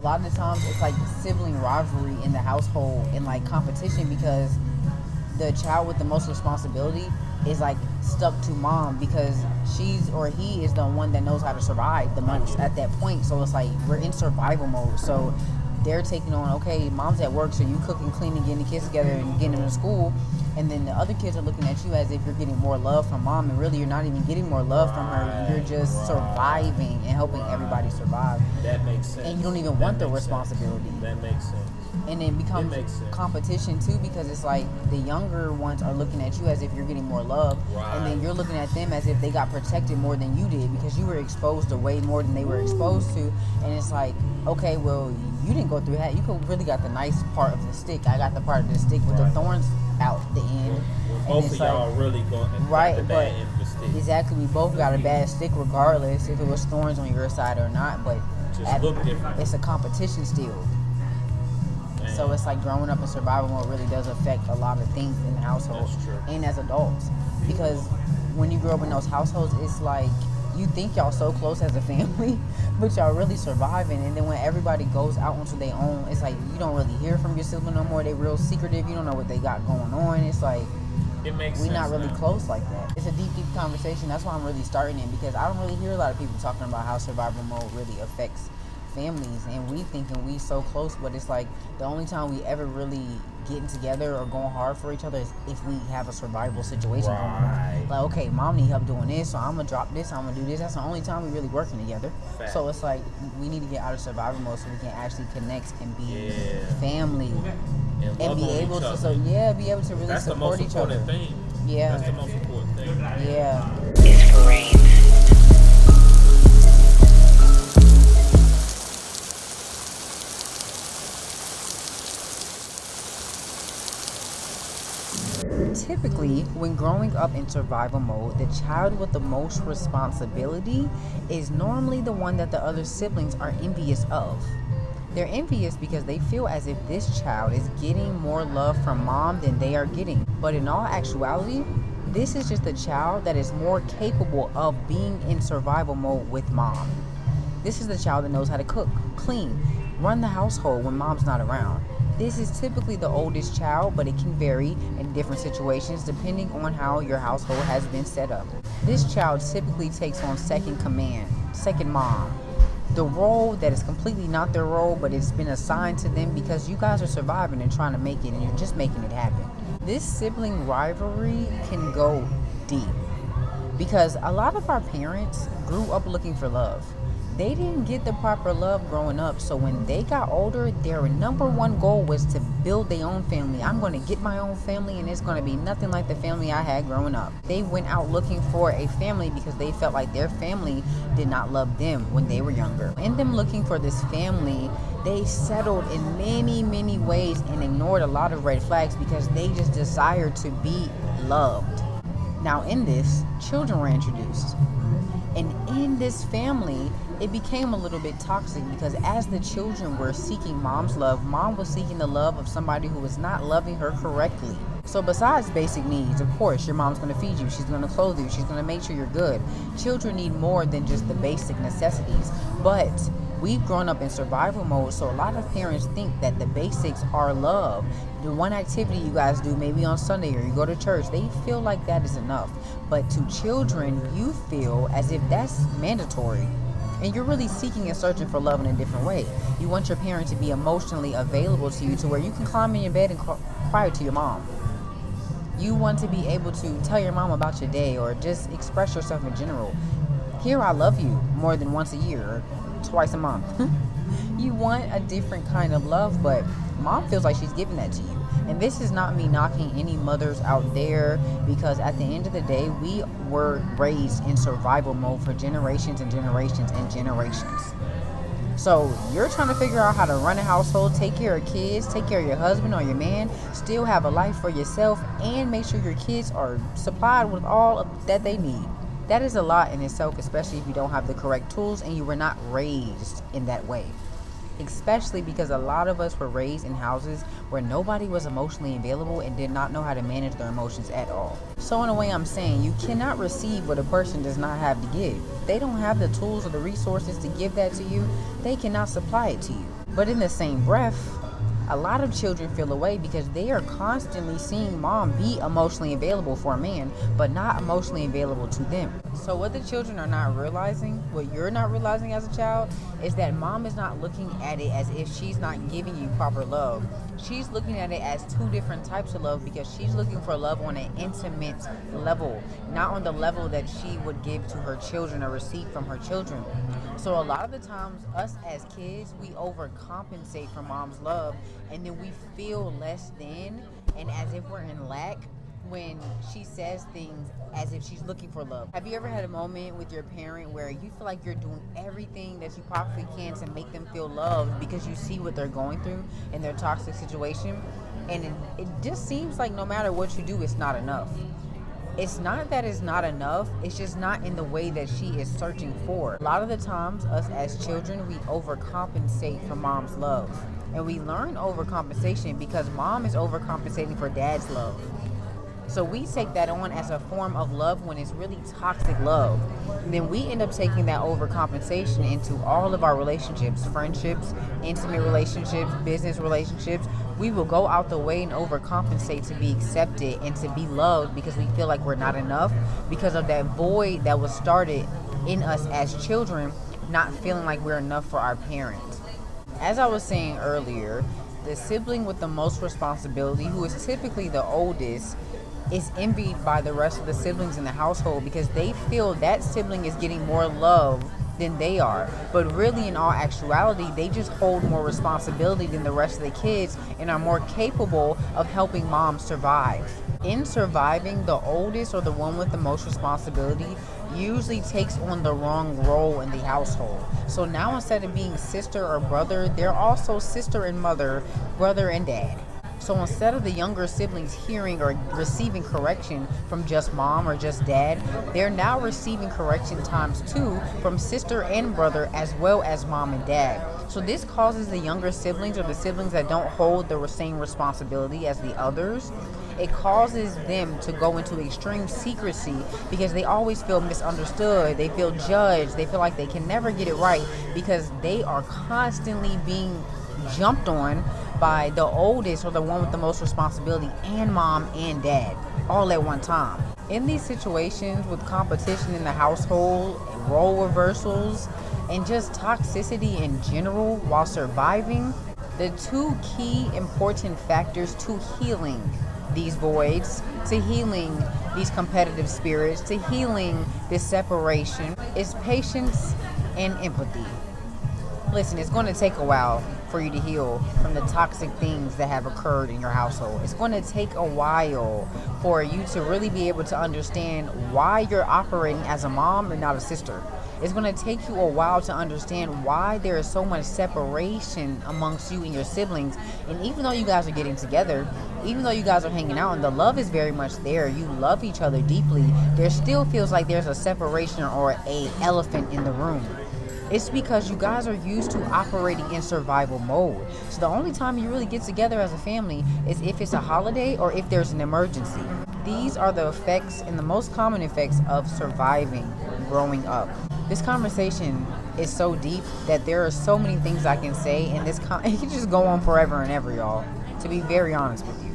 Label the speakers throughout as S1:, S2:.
S1: A lot of the times it's like sibling rivalry in the household and like competition because the child with the most responsibility is like stuck to mom because she's or he is the one that knows how to survive the most at that point. So it's like we're in survival mode. So they're taking on, okay, mom's at work, so you cooking, cleaning, getting the kids together and getting them to school, and then the other kids are looking at you as if you're getting more love from mom, and really you're not even getting more love from her. You're just surviving and helping everybody survive.
S2: That makes sense.
S1: And you don't even want the responsibility.
S2: That makes sense.
S1: And then becomes competition too, because it's like the younger ones are looking at you as if you're getting more love, and then you're looking at them as if they got protected more than you did because you were exposed to way more than they were exposed to. And it's like, okay, well, you didn't go through that. You really got the nice part of the stick. I got the part of the stick with the thorns out the end.
S2: Well, both of y'all really going the bad end of the stick.
S1: Exactly, we both got a bad stick regardless if it was thorns on your side or not. But
S2: just look different.
S1: It's a competition still. So it's like growing up in survival mode really does affect a lot of things in the household and as adults. Because when you grow up in those households, it's like you think y'all so close as a family, but y'all really surviving. And then when everybody goes out onto their own, it's like you don't really hear from your sibling no more. They real secretive. You don't know what they got going on. It's like we're not really close like that. It's a deep conversation. That's why I'm really starting it, because I don't really hear a lot of people talking about how survival mode really affects families, and we thinking we so close, but it's like the only time we ever really getting together or going hard for each other is if we have a survival situation going on. Like, okay, mom need help doing this, so I'm gonna drop this, I'm gonna do this. That's the only time we really working together. So it's like we need to get out of survival mode so we can actually connect and be family and be able to be able to really support each other. Yeah,
S2: that's the most important thing.
S1: Yeah. Typically, when growing up in survival mode, the child with the most responsibility is normally the one that the other siblings are envious of. They're envious because they feel as if this child is getting more love from mom than they are getting. But in all actuality, this is just a child that is more capable of being in survival mode with mom. This is the child that knows how to cook, clean, run the household when mom's not around. This is typically the oldest child, but it can vary in different situations depending on how your household has been set up. This child typically takes on second command, second mom. The role that is completely not their role, but it's been assigned to them because you guys are surviving and trying to make it, and you're just making it happen. This sibling rivalry can go deep because a lot of our parents grew up looking for love. They didn't get the proper love growing up, so when they got older, their number one goal was to build their own family. I'm going to get my own family, and it's going to be nothing like the family I had growing up. They went out looking for a family because they felt like their family did not love them when they were younger. In them looking for this family, they settled in many ways and ignored a lot of red flags because they just desired to be loved. Now in this, children were introduced. And in this family, it became a little bit toxic because as the children were seeking mom's love, mom was seeking the love of somebody who was not loving her correctly. So besides basic needs, of course, your mom's going to feed you, she's going to clothe you, she's going to make sure you're good. Children need more than just the basic necessities. But we've grown up in survival mode, so a lot of parents think that the basics are love. The one activity you guys do maybe on Sunday or you go to church, they feel like that is enough. But to children, you feel as if that's mandatory. And you're really seeking and searching for love in a different way. You want your parent to be emotionally available to you to where you can climb in your bed and cry to your mom. You want to be able to tell your mom about your day or just express yourself in general. Hear I love you more than once a year or twice a month. You want a different kind of love, but mom feels like she's giving that to you. And this is not me knocking any mothers out there, because at the end of the day, we were raised in survival mode for generations and generations and generations. So you're trying to figure out how to run a household, take care of kids, take care of your husband or your man, still have a life for yourself, and make sure your kids are supplied with all that they need. That is a lot in itself, especially if you don't have the correct tools and you were not raised in that way. Especially because a lot of us were raised in houses where nobody was emotionally available and did not know how to manage their emotions at all. So in a way, I'm saying you cannot receive what a person does not have to give. If they don't have the tools or the resources to give that to you, they cannot supply it to you. But in the same breath, a lot of children feel away because they are constantly seeing mom be emotionally available for a man, but not emotionally available to them. So what the children are not realizing, what you're not realizing as a child, is that mom is not looking at it as if she's not giving you proper love. She's looking at it as two different types of love because she's looking for love on an intimate level, not on the level that she would give to her children or receive from her children. So a lot of the times, us as kids, we overcompensate for mom's love, and then we feel less than and as if we're in lack when she says things as if she's looking for love. Have you ever had a moment with your parent where you feel like you're doing everything that you possibly can to make them feel loved because you see what they're going through in their toxic situation, and it just seems like no matter what you do, it's not enough? It's not that it's not enough, it's just not in the way that she is searching for. A lot of the times, us as children, we overcompensate for mom's love. And we learn overcompensation because mom is overcompensating for dad's love. So we take that on as a form of love when it's really toxic love. And then we end up taking that overcompensation into all of our relationships, friendships, intimate relationships, business relationships. We will go out the way and overcompensate to be accepted and to be loved because we feel like we're not enough because of that void that was started in us as children, not feeling like we're enough for our parents. As I was saying earlier, the sibling with the most responsibility, who is typically the oldest, is envied by the rest of the siblings in the household because they feel that sibling is getting more love than they are. But really, in all actuality, they just hold more responsibility than the rest of the kids and are more capable of helping mom survive. In surviving, the oldest or the one with the most responsibility usually takes on the wrong role in the household. So now instead of being sister or brother, they're also sister and mother, brother and dad. So instead of the younger siblings hearing or receiving correction from just mom or just dad, they're now receiving correction times two from sister and brother as well as mom and dad. So this causes the younger siblings or the siblings that don't hold the same responsibility as the others, it causes them to go into extreme secrecy because they always feel misunderstood, they feel judged, they feel like they can never get it right because they are constantly being jumped on by the oldest or the one with the most responsibility and mom and dad all at one time. In these situations with competition in the household, role reversals, and just toxicity in general while surviving, the two key important factors to healing these voids, to healing these competitive spirits, to healing this separation is patience and empathy. Listen, it's going to take a while for you to heal from the toxic things that have occurred in your household. It's going to take a while for you to really be able to understand why you're operating as a mom and not a sister. It's going to take you a while to understand why there is so much separation amongst you and your siblings. And even though you guys are getting together, even though you guys are hanging out and the love is very much there, you love each other deeply, there still feels like there's a separation or a elephant in the room. It's because you guys are used to operating in survival mode. So the only time you really get together as a family is if it's a holiday or if there's an emergency. These are the effects and the most common effects of surviving growing up. This conversation is so deep that there are so many things I can say, and it can just go on forever and ever, y'all, to be very honest with you.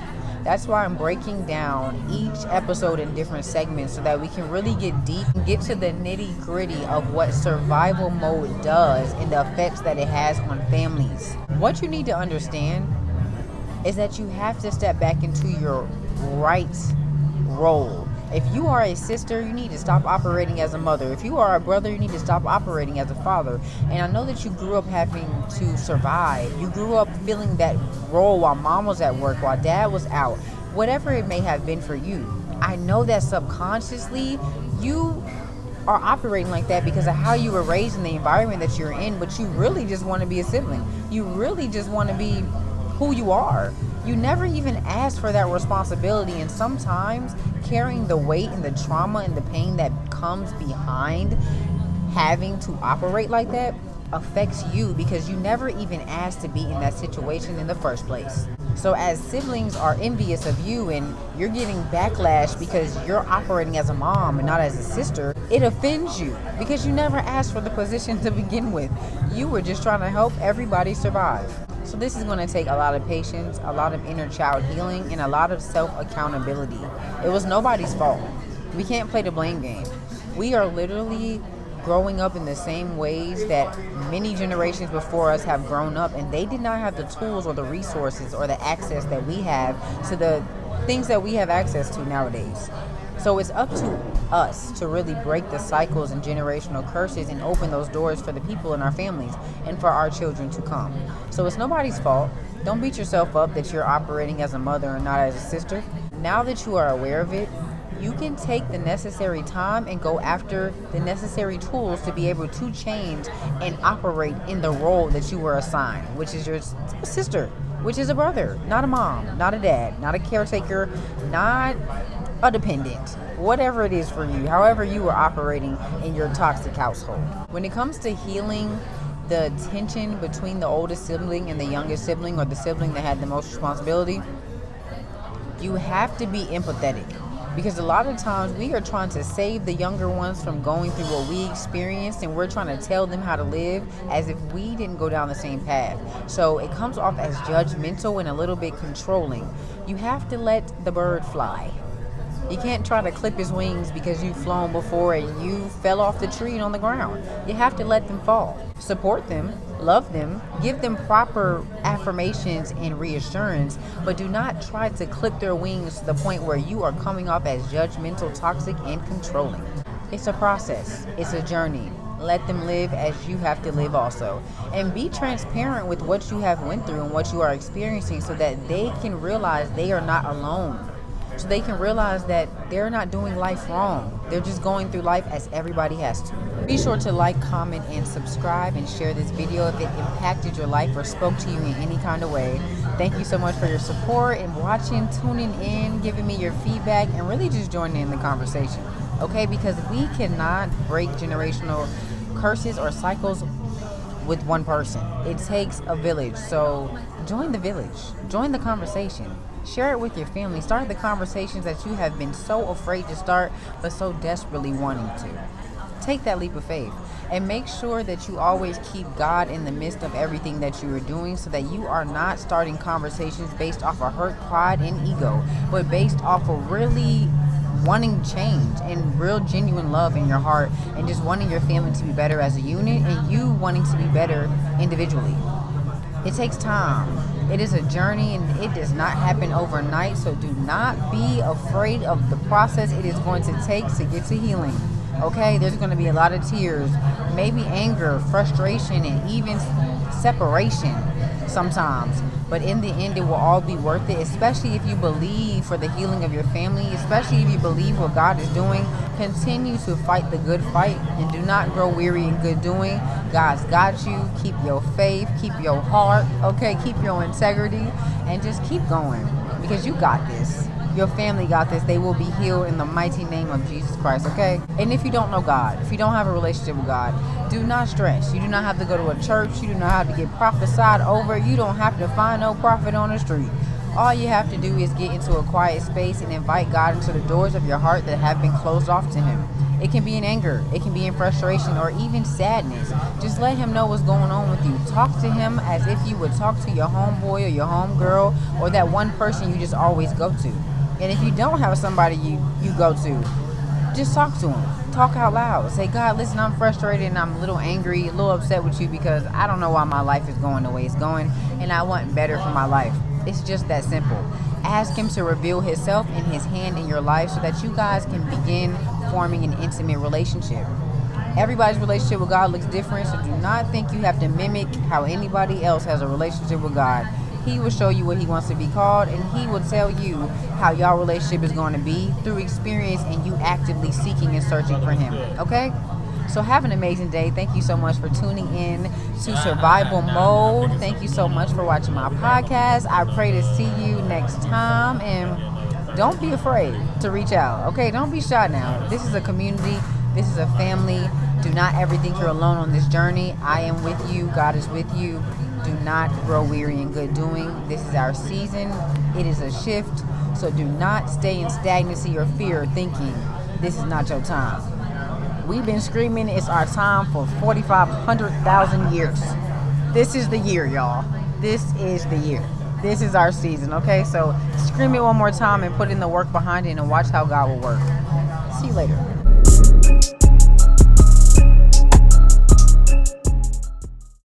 S1: That's why I'm breaking down each episode in different segments so that we can really get deep and get to the nitty gritty of what survival mode does and the effects that it has on families. What you need to understand is that you have to step back into your right role. If you are a sister, you need to stop operating as a mother. If you are a brother, you need to stop operating as a father. And I know that you grew up having to survive. You grew up feeling that role while mom was at work, while dad was out. Whatever it may have been for you. I know that subconsciously you are operating like that because of how you were raised in the environment that you're in, but you really just want to be a sibling. You really just want to be who you are. You never even asked for that responsibility, and sometimes carrying the weight and the trauma and the pain that comes behind having to operate like that affects you because you never even asked to be in that situation in the first place. So as siblings are envious of you and you're getting backlash because you're operating as a mom and not as a sister, it offends you because you never asked for the position to begin with. You were just trying to help everybody survive. So this is going to take a lot of patience, a lot of inner child healing, and a lot of self-accountability. It was nobody's fault. We can't play the blame game. We are literally growing up in the same ways that many generations before us have grown up, and they did not have the tools or the resources or the access that we have to the things that we have access to nowadays. So it's up to us to really break the cycles and generational curses and open those doors for the people in our families and for our children to come. So it's nobody's fault. Don't beat yourself up that you're operating as a mother and not as a sister. Now that you are aware of it, you can take the necessary time and go after the necessary tools to be able to change and operate in the role that you were assigned, which is your sister, which is a brother, not a mom, not a dad, not a caretaker, not a dependent, whatever it is for you, however you are operating in your toxic household. When it comes to healing the tension between the oldest sibling and the youngest sibling, or the sibling that had the most responsibility, you have to be empathetic. Because a lot of times we are trying to save the younger ones from going through what we experienced, and we're trying to tell them how to live as if we didn't go down the same path. So it comes off as judgmental and a little bit controlling. You have to let the bird fly. You can't try to clip his wings because you've flown before and you fell off the tree and on the ground. You have to let them fall. Support them, love them, give them proper affirmations and reassurance, but do not try to clip their wings to the point where you are coming off as judgmental, toxic, and controlling. It's a process. It's a journey. Let them live as you have to live also. And be transparent with what you have went through and what you are experiencing so that they can realize they are not alone. So they can realize that they're not doing life wrong. They're just going through life as everybody has to. Be sure to like, comment, and subscribe, and share this video if it impacted your life or spoke to you in any kind of way. Thank you so much for your support and watching, tuning in, giving me your feedback, and really just joining in the conversation. Okay, because we cannot break generational curses or cycles with one person. It takes a village. So join the village. Join the conversation. Share it with your family. Start the conversations that you have been so afraid to start, but so desperately wanting to. Take that leap of faith. And make sure that you always keep God in the midst of everything that you are doing, so that you are not starting conversations based off of hurt, pride, and ego, but based off of really wanting change and real genuine love in your heart, and just wanting your family to be better as a unit and you wanting to be better individually. It takes time. It is a journey and it does not happen overnight, so do not be afraid of the process it is going to take to get to healing. Okay, there's going to be a lot of tears, maybe anger, frustration, and even separation sometimes. But in the end, it will all be worth it, especially if you believe for the healing of your family, especially if you believe what God is doing. Continue to fight the good fight and do not grow weary in good doing. God's got you. Keep your faith, keep your heart, okay? Keep your integrity, and just keep going, because you got this. Your family got this. They will be healed in the mighty name of Jesus Christ, okay? And if you don't know God, if you don't have a relationship with God, do not stress. You do not have to go to a church. You do not have to get prophesied over. You don't have to find no prophet on the street. All you have to do is get into a quiet space and invite God into the doors of your heart that have been closed off to Him. It can be in anger, it can be in frustration, or even sadness. Just let Him know what's going on with you. Talk to Him as if you would talk to your homeboy or your homegirl, or that one person you just always go to. And if you don't have somebody you go to, just talk to Him. Talk out loud. Say, God, listen, I'm frustrated and I'm a little angry, a little upset with you because I don't know why my life is going the way it's going, and I want better for my life. It's just that simple. Ask Him to reveal Himself and His hand in your life so that you guys can begin forming an intimate relationship. Everybody's relationship with God looks different, so do not think you have to mimic how anybody else has a relationship with God. He will show you what He wants to be called, and He will tell you how y'all relationship is going to be through experience and you actively seeking and searching for Him. Okay? So have an amazing day. Thank you so much for tuning in to Survival Mode. Thank you so much for watching my podcast. I pray to see you next time, and don't be afraid to reach out. Okay? Don't be shy now. This is a community. This is a family. Do not ever think you're alone on this journey. I am with you. God is with you. Do not grow weary in good doing. This is our season. It is a shift. So do not stay in stagnancy or fear thinking this is not your time. We've been screaming it's our time for 4,500,000 years. This is the year, y'all. This is the year. This is our season, okay? So scream it one more time and put in the work behind it and watch how God will work. See you later.